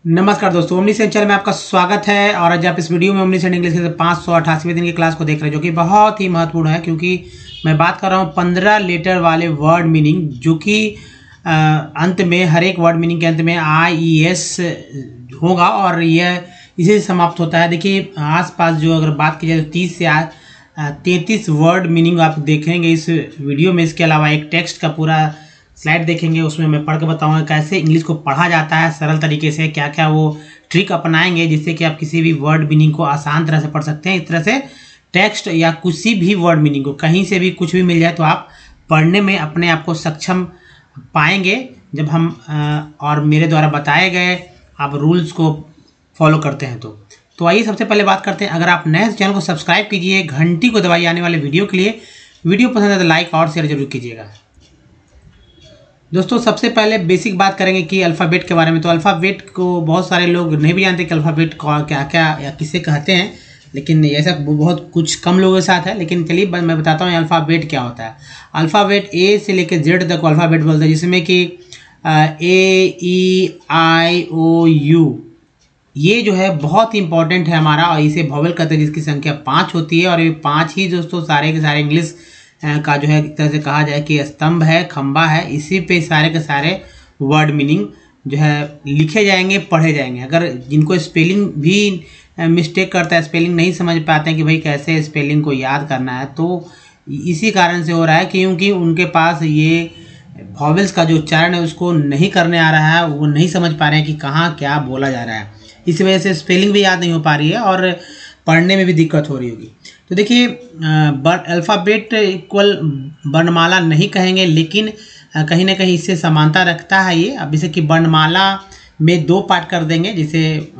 नमस्कार दोस्तों, omniscient channel में आपका स्वागत है। और आज आप इस वीडियो में ओमनीसेंट इंग्लिश के 588वें दिन की क्लास को देख रहे हैं, जो कि बहुत ही महत्वपूर्ण है, क्योंकि मैं बात कर रहा हूँ 15 लेटर वाले वर्ड मीनिंग, जो कि अंत में हर एक वर्ड मीनिंग के अंत में IES होगा और यह इसी से समाप्त होता है। देखिए आसपास जो अगर बात की जाए तो 30 से 33 वर्ड मीनिंग आप देखेंगे इस वीडियो में। इसके अलावा एक टेक्स्ट का पूरा स्लाइड देखेंगे, उसमें मैं पढ़ के बताऊंगा कैसे इंग्लिश को पढ़ा जाता है सरल तरीके से, क्या क्या वो ट्रिक अपनाएंगे जिससे कि आप किसी भी वर्ड मीनिंग को आसान तरह से पढ़ सकते हैं। इस तरह से टेक्स्ट या किसी भी वर्ड मीनिंग को कहीं से भी कुछ भी मिल जाए तो आप पढ़ने में अपने आप को सक्षम पाएंगे, जब हम और मेरे द्वारा बताए गए आप रूल्स को फॉलो करते हैं। तो आइए सबसे पहले बात करते हैं। अगर आप नए चैनल को सब्सक्राइब कीजिए, घंटी को दबाइए आने वाले वीडियो के लिए। वीडियो पसंद है तो लाइक और शेयर जरूर कीजिएगा। दोस्तों सबसे पहले बेसिक बात करेंगे कि अल्फ़ाबेट के बारे में। तो अल्फ़ाबेट को बहुत सारे लोग नहीं भी जानते कि अल्फ़ाबेट को क्या क्या या किसे कहते हैं, लेकिन ऐसा बहुत कुछ कम लोगों के साथ है। लेकिन चलिए मैं बताता हूँ अल्फ़ाबेट क्या होता है। अल्फ़ाबेट A से लेकर Z तक अल्फ़ाबेट बोलते हैं, जिसमें कि A, E, I, O, U ये जो है बहुत इंपॉर्टेंट है हमारा, और इसे वॉवेल कहते हैं, जिसकी संख्या 5 होती है। और ये 5 ही दोस्तों सारे के सारे इंग्लिश का जो है एक तरह से कहा जाए कि स्तंभ है, खंबा है। इसी पे सारे के सारे वर्ड मीनिंग जो है लिखे जाएंगे, पढ़े जाएंगे। अगर जिनको स्पेलिंग भी मिस्टेक करता है, स्पेलिंग नहीं समझ पाते हैं कि भाई कैसे स्पेलिंग को याद करना है, तो इसी कारण से हो रहा है क्योंकि उनके पास ये वॉवेल्स का जो उच्चारण है उसको नहीं करने आ रहा है, वो नहीं समझ पा रहे हैं कि कहाँ क्या बोला जा रहा है। इसी वजह से स्पेलिंग भी याद नहीं हो पा रही है और पढ़ने में भी दिक्कत हो रही होगी। तो देखिए अल्फ़ाबेट इक्वल वर्णमाला नहीं कहेंगे, लेकिन कहीं ना कहीं इससे समानता रखता है ये। अब जैसे कि वर्णमाला में 2 पार्ट कर देंगे, जैसे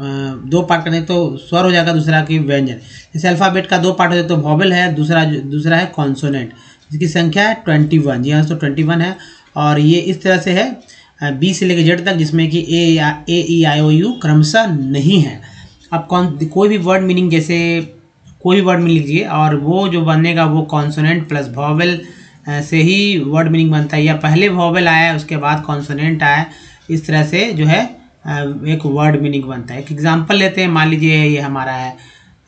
2 पार्ट कर देंगे तो स्वर हो जाएगा, दूसरा की व्यंजन। जैसे अल्फ़ाबेट का 2 पार्ट हो जाए तो वॉवेल है, दूसरा है कॉन्सोनेंट, जिसकी संख्या है 21। जी हाँ दोस्तों 21 है। और ये इस तरह से है B से लेकर Z तक, जिसमें कि A, E, I, O, U क्रमशः नहीं है। अब कोई भी वर्ड मीनिंग, जैसे कोई भी वर्ड मीनिंग लीजिए और वो जो बनेगा वो कॉन्सोनेंट प्लस वॉवेल से ही वर्ड मीनिंग बनता है, या पहले वॉवेल आया उसके बाद कॉन्सोनेंट आया, इस तरह से जो है एक वर्ड मीनिंग बनता है। एक एग्जांपल लेते हैं, मान लीजिए ये हमारा है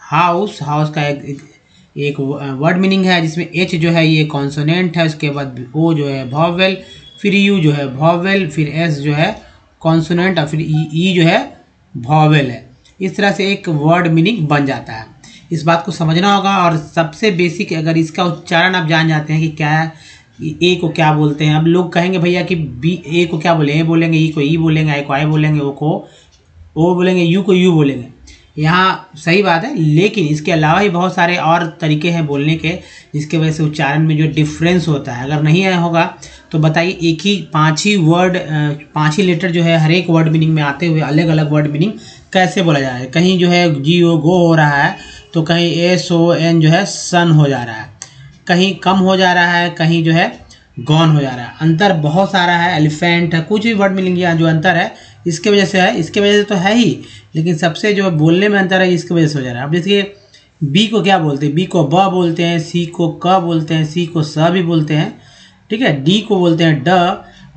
हाउस। हाउस का एक वर्ड मीनिंग है, जिसमें H जो है ये कॉन्सोनेंट है, उसके बाद O जो है वॉवेल, फिर U जो है वॉवेल, फिर S जो है कॉन्सोनेंट, और फिर E जो है वॉवेल है। इस तरह से एक वर्ड मीनिंग बन जाता है। इस बात को समझना होगा। और सबसे बेसिक, अगर इसका उच्चारण आप जान जाते हैं कि क्या ए को क्या बोलते हैं। अब लोग कहेंगे भैया कि ए को क्या बोलेंगे, बोलेंगे ई को ई बोलेंगे, आई को आई बोलेंगे, ओ को ओ बोलेंगे, यू को यू बोलेंगे। यहाँ सही बात है, लेकिन इसके अलावा ही बहुत सारे और तरीके हैं बोलने के, जिसके वजह से उच्चारण में जो डिफरेंस होता है, अगर नहीं होगा तो बताइए। एक ही 5 ही वर्ड, 5 ही लेटर जो है हर एक वर्ड मीनिंग में आते हुए अलग अलग वर्ड मीनिंग कैसे बोला जाए। कहीं जो है GO गो हो रहा है, तो कहीं SON जो है सन हो जा रहा है, कहीं कम हो जा रहा है, कहीं जो है गॉन हो जा रहा है। अंतर बहुत सारा है। एलिफेंट है, कुछ भी वर्ड मीनिंग यहाँ जो अंतर है इसके वजह से है, इसके वजह से तो है ही, लेकिन सबसे जो बोलने में अंतर है इसकी वजह से हो जा रहा है। अब जैसे B को क्या बोलते हैं, B को ब बोलते हैं, C को क बोलते हैं, C को स भी बोलते हैं, ठीक है। D को बोलते हैं ड,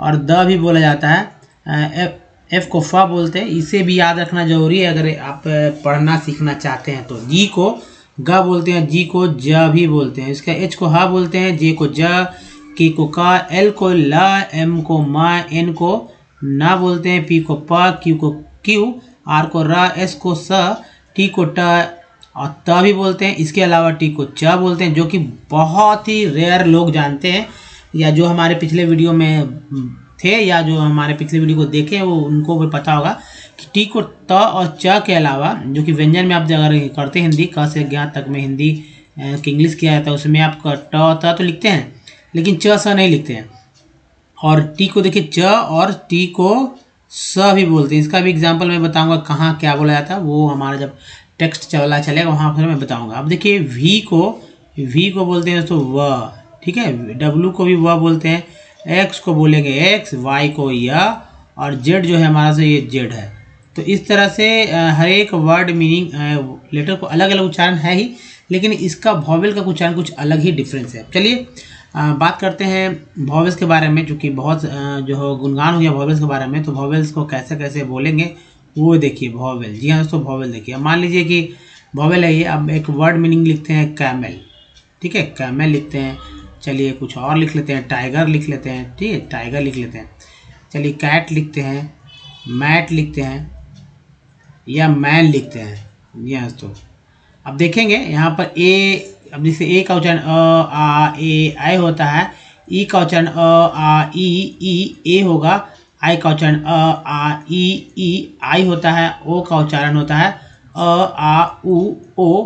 और द भी बोला जाता है। F को फ बोलते हैं। इसे भी याद रखना जरूरी है अगर आप पढ़ना सीखना चाहते हैं। तो G को ग बोलते हैं, G को ज भी बोलते हैं, इसका H को ह बोलते हैं, J को ज, K को क, L को ल, M को म, N को न बोलते हैं, P को प, Q को क्यू, R को र, S को स, T को ट और त भी बोलते हैं। इसके अलावा T को च बोलते हैं, जो कि बहुत ही रेयर लोग जानते हैं, या जो हमारे पिछले वीडियो में थे या जो हमारे पिछले वीडियो को देखे वो उनको भी पता होगा कि टी को त और च के अलावा, जो कि व्यंजन में आप अगर करते हैं हिंदी क से ज्ञ तक में हिंदी की इंग्लिश किया जाता है, उसमें आप ट त तो लिखते हैं लेकिन च स नहीं लिखते हैं। और टी को देखिए च और टी को स भी बोलते हैं। इसका भी एग्जाम्पल मैं बताऊंगा कहाँ क्या बोला जाता है, वो हमारा जब टेक्स्ट चलेगा वहाँ पर मैं बताऊंगा। अब देखिए वी को बोलते हैं तो व, ठीक है। डब्लू को भी व बोलते हैं, एक्स को बोलेंगे एक्स, वाई को य, और जेड जो है हमारा से ये जेड है। तो इस तरह से हर एक वर्ड मीनिंग लेटर को अलग अलग उच्चारण है ही, लेकिन इसका वॉवेल का उच्चारण कुछ अलग ही डिफरेंस है। चलिए बात करते हैं वॉवेल्स के बारे में, चूँकि बहुत जो हो गुणगान हो गया वॉवेल्स के बारे में, तो वॉवेल्स को कैसे कैसे बोलेंगे वो देखिए। वॉवेल, जी हाँ दोस्तों, वॉवेल देखिए। अब मान लीजिए कि वॉवेल है ये, अब एक वर्ड मीनिंग लिखते हैं कैमल, ठीक है, कैमल लिखते हैं। चलिए कुछ और लिख लेते हैं, टाइगर लिख लेते हैं, ठीक है, टाइगर लिख लेते हैं। चलिए कैट लिखते हैं, मैट लिखते हैं, या मैन लिखते हैं। जी हाँ दोस्तों, अब देखेंगे यहाँ पर ए, अब जैसे ए का उच्चारण अ आ ए आई होता है, ई का उच्चारण अ आ ई ए होगा, आई का उच्चारण अ आ ई आई होता है, ओ का उच्चारण होता है अ आ उ ओ,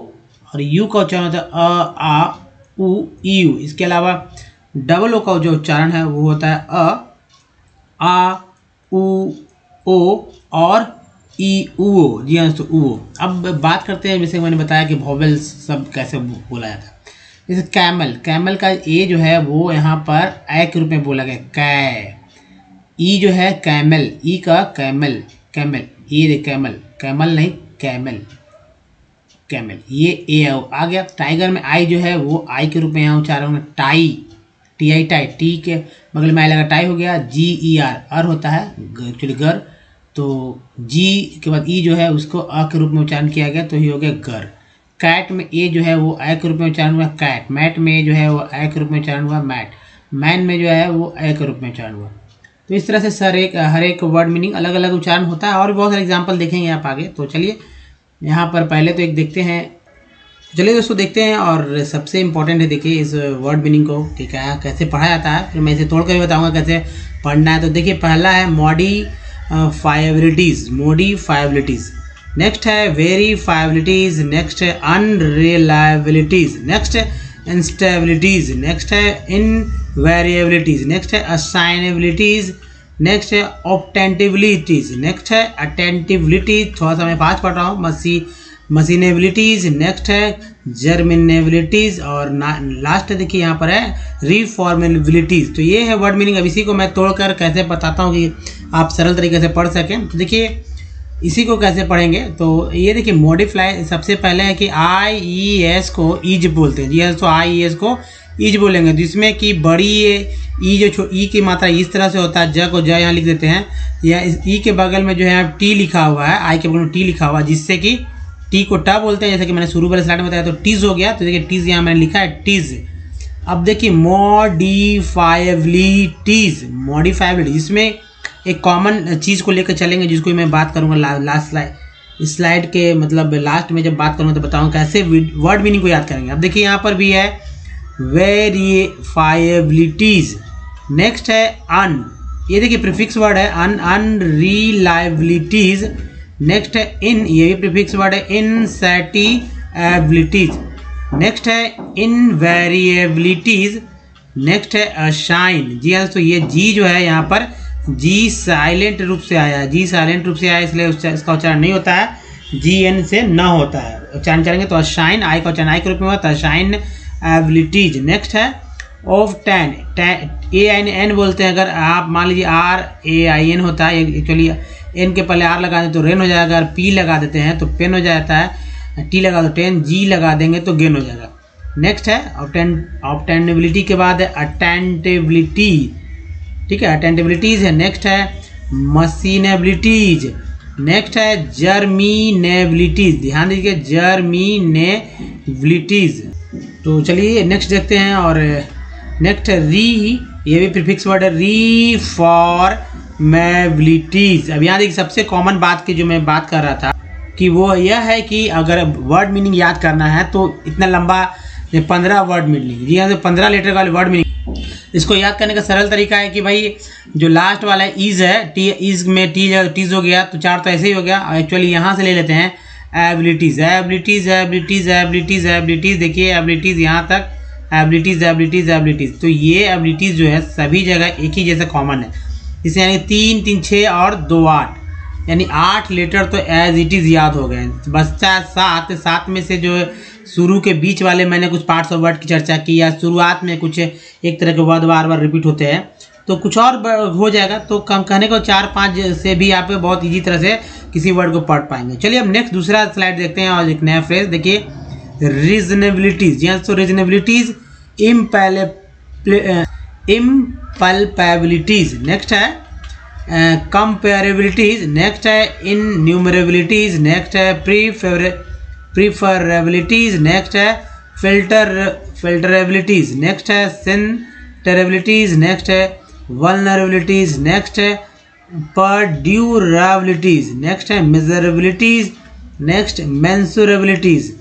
और यू का उच्चारण होता है अ आ उ यू। इसके अलावा डबल ओ का जो उच्चारण है वो होता है अ आ उ ओ और ई ऊ। जी हाँ दोस्तों, ऊ। अब बात करते हैं, जैसे मैंने बताया कि वॉवेल्स सब कैसे बोला जाता है। जैसे कैमल, कैमल का ए जो है वो यहाँ पर ए के रूप में बोला गया, कै। ई जो है कैमल, ई का कैमल, कैमल, ये कैमल, कैमल नहीं कैमल, कैमल, ये ए आ गया। टाइगर में आई जो है वो आई के रूप में यहाँ उच्चारण होगा tie, T I tie, T के बगल में आई लगा टाई हो गया। जी ई आर, अर होता है एक्चुअली गर, तो जी के बाद ई जो है उसको अ के रूप में उच्चारण किया गया, तो ये हो गया गर। कैट में ए जो है वो ए के रूप में उच्चारण हुआ कैट। मैट में जो है वो ए के रूप में उच्चारण हुआ मैट। मैन में जो है वो ए के रूप में उच्चारण हुआ। तो इस तरह से हर एक वर्ड मीनिंग अलग अलग उच्चारण होता है, और भी बहुत सारे एग्जाम्पल देखेंगे आप आगे। तो चलिए यहाँ पर पहले तो एक देखते हैं, चलिए दोस्तों देखते हैं। और सबसे इम्पोर्टेंट है, देखिए इस वर्ड मीनिंग को कि क्या कैसे पढ़ा जाता है, फिर मैं इसे तोड़ कर भी बताऊँगा कैसे पढ़ना है। तो देखिए पहला है मॉडिफाइबिलिटीज़, मॉडिफाइबिलिटीज़। नेक्स्ट है वेरीफाइबिलिटीज़, नेक्स्ट है अनरिलायबिलिटीज़, नेक्स्ट है इंस्टेबिलिटीज़, नेक्स्ट है इनवेरिएबिलिटीज़, नेक्स्ट है असाइनेबिलिटीज़, नेक्स्ट है ऑब्टेंटिबिलिटीज़, नेक्स्ट है अटेंटिबिलिटीज़, थोड़ा सा मैं फास्ट पढ़ रहा हूँ, मशीनेबिलिटीज़, नेक्स्ट है जर्मिनेबिलिटीज़, और लास्ट देखिए यहाँ पर है रिफॉर्मेबिलिटीज़। तो ये है वर्ड मीनिंग। अब इसी को मैं तोड़कर कैसे बताता हूँ कि आप सरल तरीके से पढ़ सकें। तो देखिए इसी को कैसे पढ़ेंगे, तो ये देखिए मॉडिफाई सबसे पहले है कि आई ई एस को ईज बोलते हैं। जी हाँ, तो आई ई एस को ईज बोलेंगे, जिसमें कि बड़ी ई जो ई की मात्रा इस तरह से होता है, ज को ज यहाँ लिख देते हैं, या इस ई के बगल में जो है टी लिखा हुआ है, आई के बगल में टी लिखा हुआ है, जिससे कि टी को ट बोलते हैं, जैसे कि मैंने शुरू वाले स्लाइड में बताया। तो टीज हो गया, तो देखिए टीज यहाँ मैंने लिखा है टीज। अब देखिए मॉडिफाइबिलिटीज, मॉडिफाइबिलिटी, जिसमें एक कॉमन चीज़ को लेकर चलेंगे, जिसको मैं बात करूंगा लास्ट स्लाइड के, मतलब लास्ट में जब बात करूंगा तो बताऊंगा कैसे वर्ड मीनिंग को याद करेंगे। अब देखिए यहाँ पर भी है वेरीफाइबिलिटीज, नेक्स्ट है अन, ये देखिए प्रीफिक्स वर्ड है अन, अनरिलायबिलिटीज, नेक्स्ट है इन, ये भी प्रीफिक्स वर्ड है इनसैटिएबिलिटीज, नेक्स्ट है इनवेरिएबिलिटीज, नेक्स्ट है अशाइन। जी हाँ, तो ये जी जो है यहाँ पर जी साइलेंट रूप से आया है, जी साइलेंट रूप से आया, इसलिए इसका उच्चारण नहीं होता है, जी एन से न होता है। उच्चारण करेंगे तो अशाइन, आई का उच्चारण आई के रूप में होता है, अशाइन एबिलिटीज। नेक्स्ट है of ten, A I N बोलते हैं। अगर आप मान लीजिए आर ए आई एन होता है, एक्चुअली एन के पहले आर लगा दें तो रेन हो जाएगा, अगर पी लगा देते हैं तो पेन हो जाता है, टी लगा दो टेन, जी लगा देंगे तो गेन हो जाएगा। नेक्स्ट है ऑब्टेनेबिलिटी के बाद है अटेंटिबिलिटी, ठीक है, अटेंटिबिलिटीज है। नेक्स्ट है मशीनेबिलिटीज, नेक्स्ट है जर्मिनेबिलिटीज, ध्यान दीजिए जर्मिनेबिलिटीज। तो चलिए नेक्स्ट देखते हैं। और नेक्स्ट है री, ये भी प्रीफिक्स वर्ड है, रिफॉर्मेबिलिटीज। अब यहाँ देखिए सबसे कॉमन बात की जो मैं बात कर रहा था कि वो यह है कि अगर वर्ड मीनिंग याद करना है तो इतना लंबा 15 वर्ड मीनिंग, जी हाँ, तो 15 लेटर का वर्ड मीनिंग। इसको याद करने का सरल तरीका है कि भाई जो लास्ट वाला इज है, टी इज में टीज हो गया, तो 4 तो ऐसे ही हो गया। एक्चुअली यहाँ से ले लेते हैं abilities, abilities abilities abilities abilities, देखिए एबिलिटीज यहाँ तक, एबिलिटीज एबिलिटीज एबिलिटीज। तो ये एबिलिटीज जो है सभी जगह एक ही जैसा कॉमन है, जिससे यानी 3 3 6 और 2 8, यानी 8 लेटर तो एज इट इज़ याद हो गए। बच्चा 7 में से जो शुरू के बीच वाले मैंने कुछ पार्ट्स ऑफ वर्ड की चर्चा की, या शुरुआत में कुछ एक तरह के वर्ड बार बार रिपीट होते हैं तो कुछ और हो जाएगा। तो कम कहने को 4-5 से भी आप बहुत इजी तरह से किसी वर्ड को पढ़ पाएंगे। चलिए अब नेक्स्ट दूसरा स्लाइड देखते हैं और एक नया फ्रेज देखिए, रीजनेबिलिटीज। जी हाँ, तो रीजनेबिलिटीज इम्पल्पेबिलिटीज, नेक्स्ट है कंपेरेबिलिटीज, नेक्स्ट है इनन्यूमरेबिलिटीज, नेक्स्ट है प्रीफरेबिलिटीज, नेक्स्ट है फिल्टरेबिलिटीज, नेक्स्ट है सिंटरेबिलिटीज, नेक्स्ट है वल्नरेबिलिटीज, नेक्स्ट है परड्यूरेबिलिटीज, नेक्स्ट है मेजरेबिलिटीज, नेक्स्ट मेंसुरेबिलिटीज।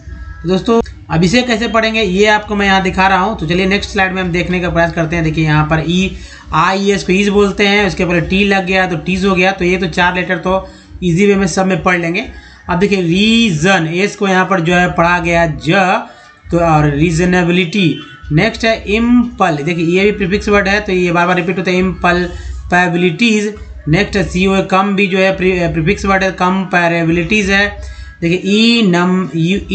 दोस्तों अब इसे कैसे पढ़ेंगे ये आपको मैं यहाँ दिखा रहा हूँ। तो चलिए नेक्स्ट स्लाइड में हम देखने का प्रयास करते हैं। देखिए यहाँ पर IES को ईज बोलते हैं, उसके ऊपर टी लग गया तो टीज हो गया। तो ये तो 4 लेटर तो इजी वे में सब में पढ़ लेंगे। अब देखिए रीजन, एस को यहाँ पर जो है पढ़ा गया ज, तो और रीजनेबिलिटी। नेक्स्ट है इम्पल, देखिए ये भी प्रीफिक्स वर्ड है तो ये बार बार रिपीट होता है, इम्पल्पेबिलिटीज। नेक्स्ट है CO, कम भी जो है प्रीफिक्स वर्ड है, कंपेरेबिलिटीज है। देखिए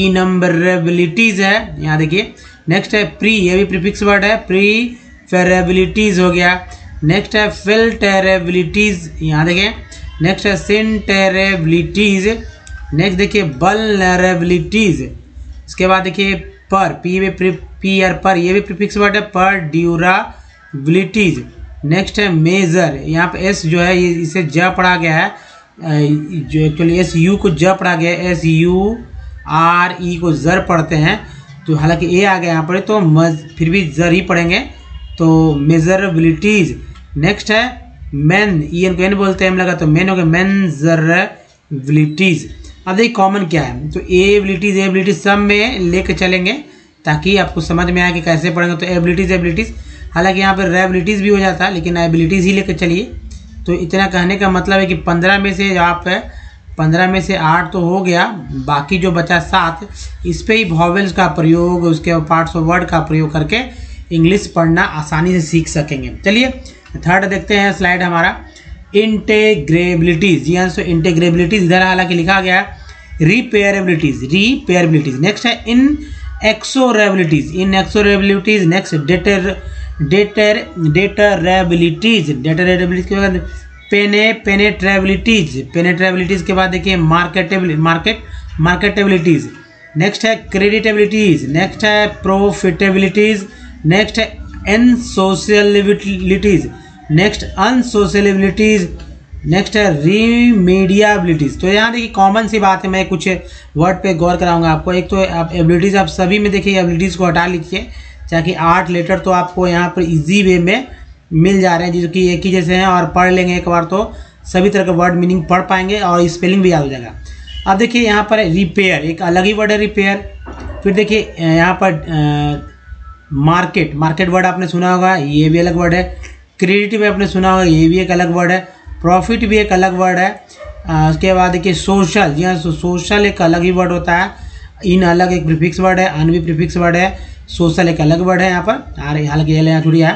इनम्बरेबिलिटीज है यहाँ देखिए। नेक्स्ट है प्री, ये भी प्रीफिक्स वर्ड है, प्रीफेरेबिलिटीज हो गया। नेक्स्ट है फिल्टरेबिलिटीज, यहाँ देखिए। नेक्स्ट है सिंटरेबिलिटीज। नेक्स्ट देखिए वल्नरेबिलिटीज। इसके बाद देखिए पर, पर ये भी प्रीफिक्स वर्ड है, परड्यूरेबिलिटीज। नेक्स्ट है मेजर, यहाँ पे एस जो है ये इसे ज पढ़ा गया है, जो एक्चुअली SU को ज पढ़ा गया है, SURE को जर पढ़ते हैं। तो हालांकि ए आ गया यहाँ पर तो फिर भी जर ही पढ़ेंगे, तो मेजरेबिलिटीज। नेक्स्ट है मेन, EN को एन बोलते हैं, हम लगा तो मेन हो गया, मेंजरेबिलिटीज। अब देखिए कॉमन क्या है, तो एबिलिटीज सब में लेके चलेंगे ताकि आपको समझ में आए कि कैसे पढ़ेंगे। तो एबिलिटीज, हालांकि यहाँ पर रेबिलिटीज भी हो जाता है लेकिन एबिलिटीज ही लेकर चलिए। तो इतना कहने का मतलब है कि 15 में से आप 8 तो हो गया, बाकी जो बचा 7 इस पे ही वॉवेल्स का प्रयोग, उसके पार्ट्स ऑफ वर्ड का प्रयोग करके इंग्लिश पढ़ना आसानी से सीख सकेंगे। चलिए थर्ड देखते हैं स्लाइड हमारा, इंटेग्रेबिलिटीज। जी हाँ, सो इंटेग्रेबिलिटीज इधर हालांकि लिखा गया रिपेयरेबिलिटीज। नेक्स्ट है इनएक्सोरेबिलिटीज। नेक्स्ट डेटरेबिलिटीज के बाद पेनेट्रेबिलिटीज के बाद देखिए मार्केटेबिलिटीज। नेक्स्ट है क्रेडिटेबिलिटीज। नेक्स्ट है प्रॉफिटेबिलिटीज। नेक्स्ट है अनसोशलेबिलिटीज। नेक्स्ट अनसोशलेबिलिटीज। नेक्स्ट है रीमीडियाबिलिटीज। तो यहाँ देखिए कॉमन सी बात है, मैं कुछ वर्ड पे गौर कराऊंगा आपको। एक तो आप एबिलिटीज, आप सभी में देखिए एबिलिटीज को हटा लीजिए, ताकि 8 लेटर तो आपको यहाँ पर इजी वे में मिल जा रहे हैं, जो कि एक ही जैसे हैं, और पढ़ लेंगे एक बार तो सभी तरह का वर्ड मीनिंग पढ़ पाएंगे और स्पेलिंग भी याद हो जाएगा। अब देखिए यहाँ पर रिपेयर, एक अलग ही वर्ड है रिपेयर। फिर देखिए यहाँ पर मार्केट वर्ड आपने सुना होगा, ये भी अलग वर्ड है। क्रेडिट भी आपने सुना होगा, ये भी एक अलग वर्ड है। प्रॉफिट भी एक अलग वर्ड है। उसके बाद देखिए सोशल, जी हाँ, सोशल एक अलग ही वर्ड होता है। इन अलग एक प्रीफिक्स वर्ड है, अन भी प्रीफिक्स वर्ड है। सोशल एक अलग वर्ड है यहाँ पर, हालांकि ये यहाँ थोड़ी है।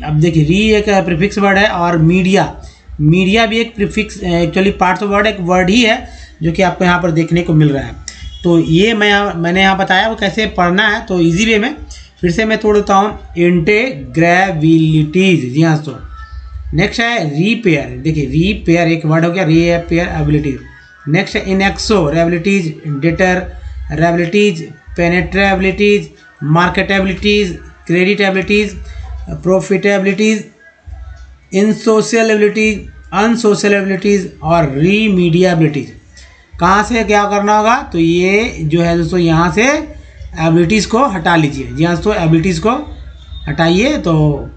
अब देखिए री एक प्रीफिक्स वर्ड है, और मीडिया भी एक prefix, actually parts of word एक वर्ड ही है जो कि आपको यहाँ पर देखने को मिल रहा है। तो ये मैंने यहाँ बताया वो कैसे पढ़ना है, तो इजी वे में फिर से मैं तोड़ देता हूँ। इंटेग्रेबिलिटीज, जी हाँ। तो नेक्स्ट है रिपेयर। देखिए रिपेयर एक वर्ड हो गया, रिपेयरेबिलिटीज। नेक्स्ट है इनएक्सोरेबिलिटीज, डेटरेबिलिटीज, पेनेट्रेबिलिटीज, मार्केटेबिलिटीज, क्रेडिटेबिलिटीज, प्रॉफिटेबिलिटीज, इनसोशलेबिलिटीज, अनसोशलेबिलिटीज और रीमीडियाबिलिटीज। कहाँ से क्या करना होगा, तो ये जो है दोस्तों यहाँ से एबिलिटीज़ को हटा लीजिए। जी हाँ दोस्तों, एबिलिटीज़ को हटाइए तो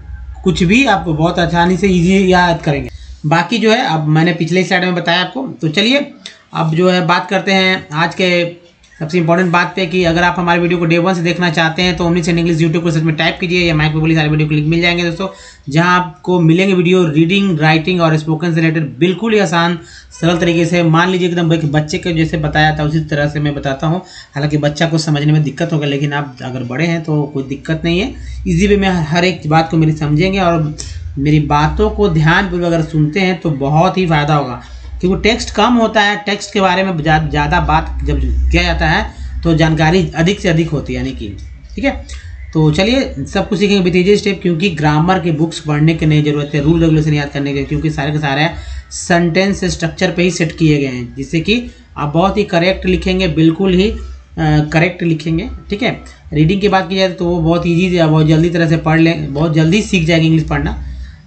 कुछ भी आप बहुत आसानी से इजी याद करेंगे। बाकी जो है अब मैंने पिछले स्लाइड में बताया आपको। तो चलिए अब जो है बात करते हैं आज के सबसे इंपॉर्टेंट बात पे, कि अगर आप हमारे वीडियो को डे 1 से देखना चाहते हैं तो ओमनी सेंड इंग्लिश यूट्यूब को सर्च में टाइप कीजिए, या माइक पे बोलिए, सारे वीडियो को लिंक मिल जाएंगे दोस्तों, जहां आपको मिलेंगे वीडियो रीडिंग, राइटिंग और स्पोकन से रिलेटेड बिल्कुल ही आसान सरल तरीके से। मान लीजिए एकदम बच्चे के जैसे बताया था उसी तरह से मैं बताता हूँ। हालांकि बच्चा को समझने में दिक्कत होगा, लेकिन आप अगर बड़े हैं तो कोई दिक्कत नहीं है, इजी वे में हर एक बात को मेरी समझेंगे और मेरी बातों को ध्यानपूर्वक अगर सुनते हैं तो बहुत ही फायदा होगा। क्योंकि टेक्स्ट कम होता है, टेक्स्ट के बारे में ज़्यादा बात जब किया जाता है तो जानकारी अधिक से अधिक होती है, यानी कि ठीक है। तो चलिए सब कुछ सीखेंगे विद इजी स्टेप, क्योंकि ग्रामर के बुक्स पढ़ने की नहीं जरूरत है, रूल रेगुलेशन याद करने के, क्योंकि सारे के सारे सेंटेंस स्ट्रक्चर पे ही सेट किए गए हैं, जिससे कि आप बहुत ही करेक्ट लिखेंगे, बिल्कुल ही करेक्ट लिखेंगे, ठीक है। रीडिंग की बात की जाए तो वो बहुत ईजी, बहुत जल्दी तरह से पढ़ लें, बहुत जल्दी सीख जाएंगे इंग्लिश पढ़ना।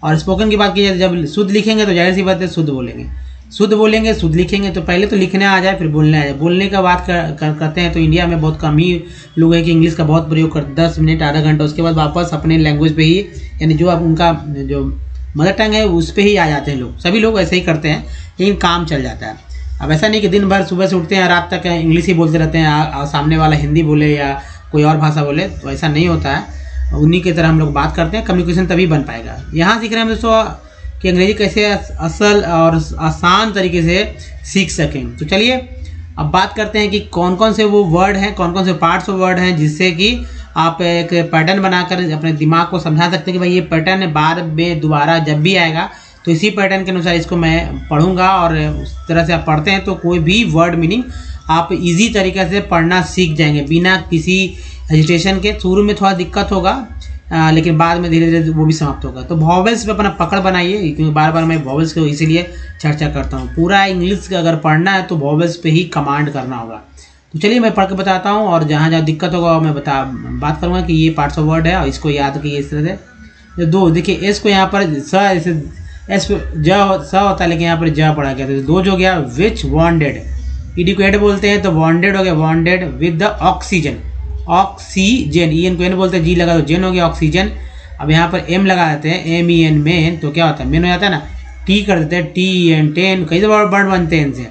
और स्पोकन की बात की जाए, जब शुद्ध लिखेंगे तो जाहिर सी बात है शुद्ध बोलेंगे, शुद्ध बोलेंगे, शुद्ध लिखेंगे। तो पहले तो लिखने आ जाए फिर बोलने आ जाए। बोलने का बात करते हैं तो इंडिया में बहुत कम ही लोग हैं कि इंग्लिश का बहुत प्रयोग करते, 10 मिनट आधा घंटा, उसके बाद वापस अपने लैंग्वेज पे ही, यानी जो अब उनका जो मदर टंग है उस पर ही आ जाते हैं लोग। सभी लोग ऐसे ही करते हैं, लेकिन काम चल जाता है। अब ऐसा नहीं कि दिन भर सुबह से उठते हैं रात तक इंग्लिश ही बोलते रहते हैं, सामने वाला हिंदी बोले या कोई और भाषा बोले, तो ऐसा नहीं होता है। उन्हीं की तरह हम लोग बात करते हैं, कम्युनिकेशन तभी बन पाएगा। यहाँ सीख रहे हैं हम दोस्तों कि अंग्रेजी कैसे असल और आसान तरीके से सीख सकें। तो चलिए अब बात करते हैं कि कौन कौन से वो वर्ड हैं, कौन कौन से पार्ट्स ऑफ वर्ड हैं जिससे कि आप एक पैटर्न बनाकर अपने दिमाग को समझा सकते हैं कि भाई ये पैटर्न बार में दोबारा जब भी आएगा तो इसी पैटर्न के अनुसार इसको मैं पढ़ूंगा। और उस तरह से आप पढ़ते हैं तो कोई भी वर्ड मीनिंग आप इजी तरीके से पढ़ना सीख जाएंगे बिना किसी हेजिटेशन के। शुरू में थोड़ा दिक्कत होगा, लेकिन बाद में धीरे धीरे वो भी समाप्त होगा। तो वॉवेल्स पे अपना पकड़ बनाइए, क्योंकि बार बार मैं वॉवेल्स को इसीलिए चर्चा करता हूँ। पूरा इंग्लिश का अगर पढ़ना है तो वॉवेल्स पे ही कमांड करना होगा। तो चलिए मैं पढ़ के बताता हूँ, और जहाँ जहाँ दिक्कत होगा मैं बात करूँगा कि ये पार्ट्स ऑफ वर्ड है और इसको याद कीजिए इस तरह से। दो देखिए, एस को यहाँ पर एस पे ज स होता है, लेकिन यहाँ पर ज पढ़ा गया। तो दो जो गया, विच वॉन्डेड, ईडी को एड बोलते हैं तो वॉन्डेड हो गया, bonded with the oxygen, oxygen, E N को एन बोलते हैं, जी लगा तो जेन हो गया, ऑक्सीजन। अब यहाँ पर एम लगा देते हैं, एम ई एन, मेन, तो क्या होता है, मेन हो जाता है ना, टी कर देते हैं, टी एन, टेन, कई वर्ड बनते हैं इनसे।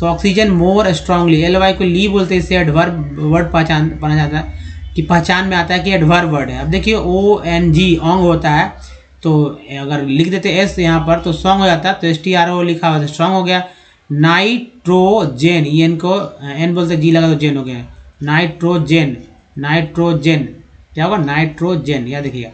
तो oxygen more strongly, L Y को ली बोलते हैं, इससे एडवर्ब वर्ड पहचाना जाता है कि पहचान में आता है कि एडवर्ब वर्ड है। अब देखिए ओ एन जी ऑंग होता है, तो अगर लिख देते एस यहाँ पर तो सॉन्ग हो जाता है, तो एस टी आर ओ लिखा हुआ तो स्ट्रॉन्ग हो गया। नाइट्रोजेन, ई एन को एन बोलते जी लगा तो जेन हो गया, नाइट्रोजेन, नाइट्रोजेन क्या होगा, नाइट्रोजेन। याद देखिएगा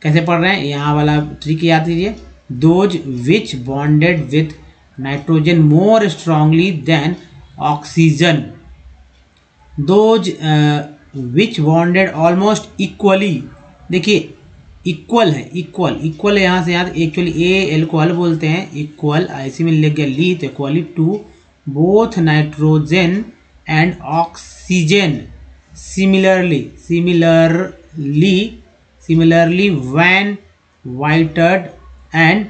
कैसे पढ़ रहे हैं, यहाँ वाला ट्रिक याद कीजिए। Those which bonded with nitrogen more strongly than oxygen, those which bonded almost equally. देखिए इक्वल है, इक्वल, इक्वल है, यहाँ से याद, एक्चुअली ए एल को अल बोलते हैं, इक्वल, ऐसे में लिख गया ली, तो equally to both nitrogen and oxygen, similarly, similarly, similarly when वाइटेड एंड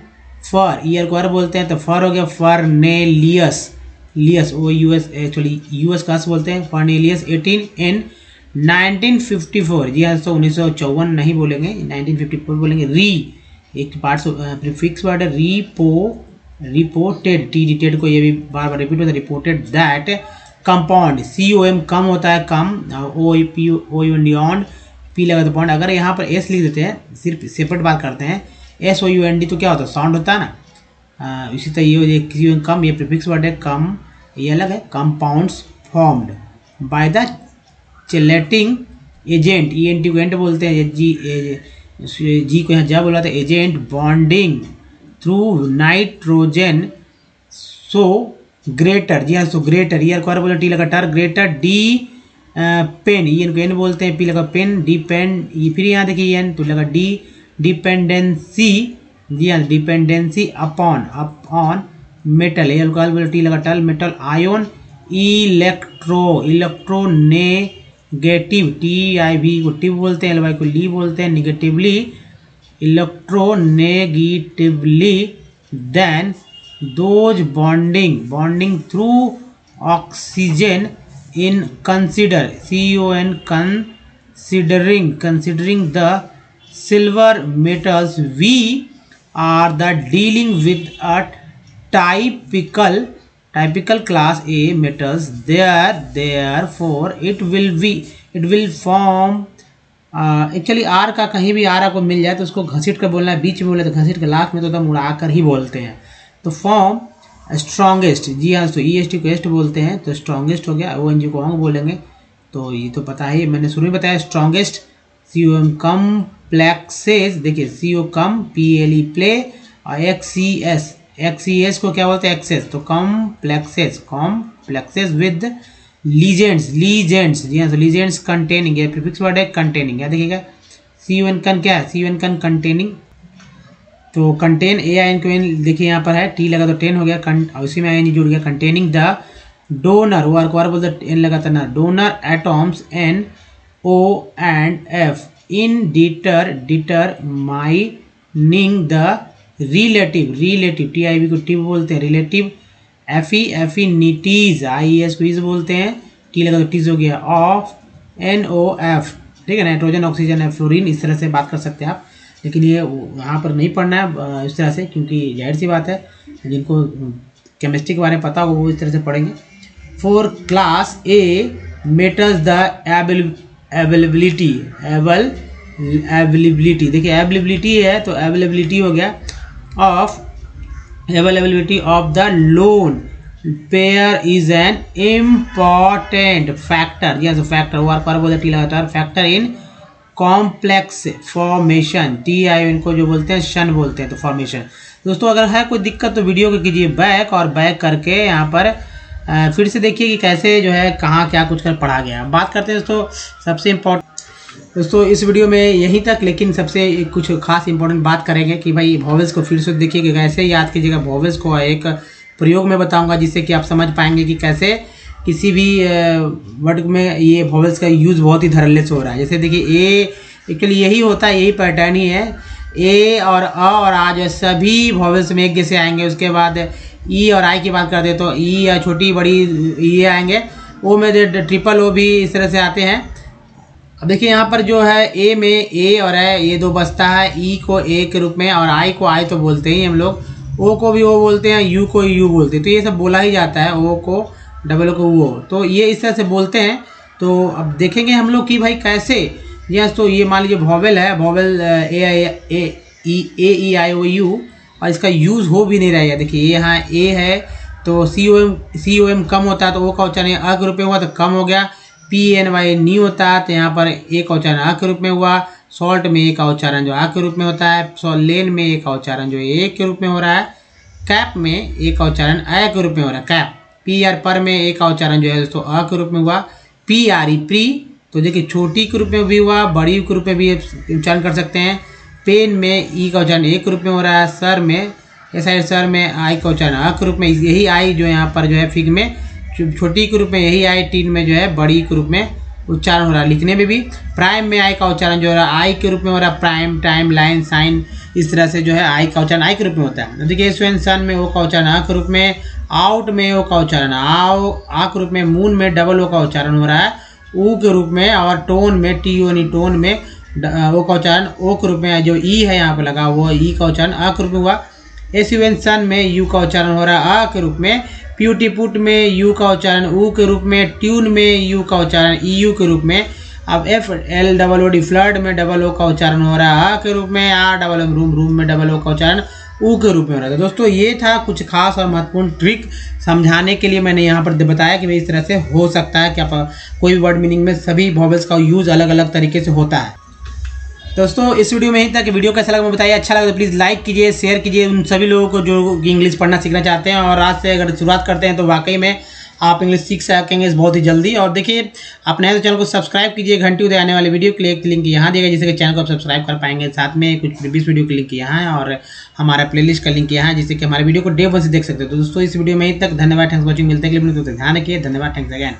फर, ईयर को अर बोलते हैं तो फर हो गया, फर्नेलियस, लियस O U S, actually U S का बोलते हैं, फर्नेलियस 18 इन 1954, जी हाँ दोस्तों 1954 नहीं बोलेंगे, 1954 बोलेंगे। री एक पार्ट प्रीफिक्स वर्ड है, रिपोर्टेड, टी डिटेड को ये भी बार बार रिपीट होता है, reported that compound, C O M com होता है, com, O P O U N P लगा तो पॉइंट। अगर यहाँ पर एस लिख देते हैं, सिर्फ सेपरेट बात करते हैं, S O U N D, तो क्या होता है, साउंड होता है ना। इसी तरह ये कम, ये प्रीफिक्स वर्ड है, कम, ये अलग है, compounds formed by the chelating agent, E N T को एंट बोलते हैं, जी को यहाँ जा बोला था, agent bonding through nitrogen so greater, जी हाँ सो ग्रेटर, ईयर को बोला टी लगा टर, ग्रेटर डी पेन, ई एन को एन बोलते हैं, पी लगा पेन, डिपेंड, फिर यहाँ देखिए एन तो लगा डी, डिपेंडेंसी, जी हाँ dependency upon, upon metal, L को बोला टी लगा tal, metal, ion, electro, electronegative, T I V को टिव बोलते हैं, एल वाई को ली बोलते हैं, negatively, electronegatively than those bonding, bonding through oxygen in consider, C O N considering, considering the silver metals, we are the dealing with a typical class A metals, therefore it will form, actually R का कहीं भी are को मिल जाए तो उसको घसीट कर बोलना है, बीच में बोले तो घसीट के, लास्ट में तो एकदम उड़ा कर ही बोलते हैं। तो फॉर्म स्ट्रॉन्गेस्ट, जी हाँ, तो ई एस टी को एस्ट बोलते हैं, तो स्ट्रॉन्गेस्ट हो गया, ओ एन जी को ऑंग बोलेंगे, तो ये तो पता ही, मैंने शुरू में बताया। Strongest, C O M complexes, देखिए C O com, P L E प्ले, और एक्स सी एस, एक्सीएस को क्या बोलते हैं, एक्सेस, तो complexes, complexes with ligands, ligands, जी हाँ, तो लीजेंड्स कंटेनिंग, ये प्रीफिक्स वर्ड है, कंटेनिंग, क्या देखिएगा, सी यू एन कन क्या है, C U N con containing, तो कंटेन, ए आई एन को एन देखिए यहाँ पर है, टी लगा तो टेन हो गया, और उसी में आई एन जुड़ गया, कंटेनिंग द डोनर, वो वर्ब बोलते एन लगाता ना, donor atoms N O and F in determining the relative TIV को टिव बोलते हैं, रिलेटिव एफिनिटीज IES को इज बोलते हैं, टी लगा तो टीज हो गया, ऑफ NOF, ठीक है, नाइट्रोजन ऑक्सीजन फ्लोरीन, इस तरह से बात कर सकते हैं आप, लेकिन ये यहाँ पर नहीं पढ़ना है इस तरह से, क्योंकि जाहिर सी बात है जिनको केमिस्ट्री के बारे में पता होगा वो इस तरह से पढ़ेंगे। For class A metals the availability, देखिए अवेलेबिलिटी है तो अवेलेबिलिटी हो गया of availability of the lone pair is an important factor, yes factor, work बोलते टी लगातार, factor in complex formation, TI इनको जो बोलते हैं शन बोलते हैं, तो फॉर्मेशन। दोस्तों अगर है कोई दिक्कत तो वीडियो को कीजिए बैक, और बैक करके यहाँ पर फिर से देखिए कि कैसे जो है कहाँ क्या कुछ कर पढ़ा गया। बात करते हैं दोस्तों सबसे इम्पोर्टेंट, दोस्तों इस वीडियो में यहीं तक, लेकिन सबसे कुछ खास इंपॉर्टेंट बात करेंगे कि भाई वॉवेल्स को फिर से देखिए कि कैसे याद कीजिएगा। वॉवेल्स को एक प्रयोग में बताऊंगा जिससे कि आप समझ पाएंगे कि कैसे किसी भी वर्ड में ये वॉवेल्स का यूज़ बहुत ही धड़ल्ले से हो रहा है। जैसे देखिए ए एक्चुअली यही होता है, यही पैटर्न ही है, ए और अ और आ जो सभी वॉवेल्स में एक जैसे आएंगे। उसके बाद ई और आई की बात करते हैं तो ई या छोटी बड़ी ये आएंगे, ओ में ट्रिपल ओ भी इस तरह से आते हैं। अब देखिए यहाँ पर जो है ए में ए और ए ये दो बचता है, ई को ए के रूप में और आई को आई तो बोलते ही हम लोग, ओ को भी ओ बोलते हैं, यू को यू बोलते हैं, तो ये सब बोला ही जाता है, ओ को डबल ओ को वो, तो ये इस तरह से बोलते हैं। तो अब देखेंगे हम लोग कि भाई कैसे, यस तो ये मान लीजिए वॉवेल है, vowel A E I O you, और इसका यूज़ हो भी नहीं रहेगा। देखिए यहाँ ए है तो सी ओ एम कम होता है तो ओ का उच्चारण अ के रूप में हुआ तो कम हो गया, PNY नी होता है तो यहाँ पर ए का उच्चारण अ के रूप में हुआ, सॉल्ट में ए का उच्चारण जो आ के रूप में होता है, लेन में ए का उच्चारण जो ए के रूप में हो रहा है, कैप में ए का उच्चारण अ के रूप में हो रहा है, कैप, PR पर में ए का उच्चारण जो है दोस्तों अ के रूप में हुआ, PRE प्री, तो देखिए छोटी के रूप में भी हुआ, बड़ी के रूप में भी उच्चारण कर सकते हैं। पेन में ई का उच्चारण ए के रूप में हो रहा है, सर में साइड सर में आई का उच्चारण अ के रूप में, यही आई जो यहाँ पर जो है फिग में छोटी के रूप में, यही आई टीन में जो है बड़ी के रूप में उच्चारण हो रहा है। लिखने में भी प्राइम में आई का उच्चारण जो हो रहा है आई के रूप में हो रहा है, प्राइम, टाइम, लाइन, साइन, इस तरह से जो है आई का उच्चारण आई के रूप में होता है। देखिए स्वेन सन में ओ का उच्चारण आ के रूप में, आउट में ओ का उच्चारण आओ आ के रूप में, मून में डबल ओ का उच्चारण हो रहा है ऊ के रूप में, और टोन में TON टोन में ओ का उच्चारण ओ के रूप में, जो ई है यहाँ पे लगा वो ई का उच्चारण अ के रूप में हुआ। सन में यू का उच्चारण हो रहा है अ के रूप में, प्यूटीपुट में यू का उच्चारण ऊ के रूप में, ट्यून में यू का उच्चारण EU के रूप में। अब FLOOD फ्लड में डबल ओ का उच्चारण हो रहा है अ के रूप में, ROOM रूम में डबल ओ का उच्चारण ऊ के रूप में हो रहा था। दोस्तों ये था कुछ खास और महत्वपूर्ण ट्रिक समझाने के लिए मैंने यहाँ पर बताया कि भाई इस तरह से हो सकता है कि आप कोई भी वर्ड मीनिंग में सभी वॉवेल्स का यूज़ अलग अलग तरीके से होता है। दोस्तों इस वीडियो में यहीं तक, वीडियो कैसा लगा बताइए, अच्छा लगा तो प्लीज़ लाइक कीजिए, शेयर कीजिए उन सभी लोगों को जो इंग्लिश पढ़ना सीखना चाहते हैं, और आज से अगर शुरुआत करते हैं तो वाकई में आप इंग्लिश सीख सकेंगे बहुत ही जल्दी। और देखिए आप नए तो चैनल को सब्सक्राइब कीजिए, घंटी उधर आने वाले वीडियो के लिए लिंक यहाँ देगा जिससे कि चैनल को आप सब्सक्राइब कर पाएंगे, साथ में कुछ प्रीवियस वीडियो के लिंक यहाँ है और हमारा प्लेलिस्ट का लिंक यहाँ है जिससे कि हमारे वीडियो को डे वन से देख सकते हो। तो दोस्तों इस वीडियो में यहीं तक, धन्यवाद, थैंक्स वॉचिंग, मिलते हैं अगले वीडियो में, तो ध्यान रखिए, धन्यवाद, थैंक्स अगेन।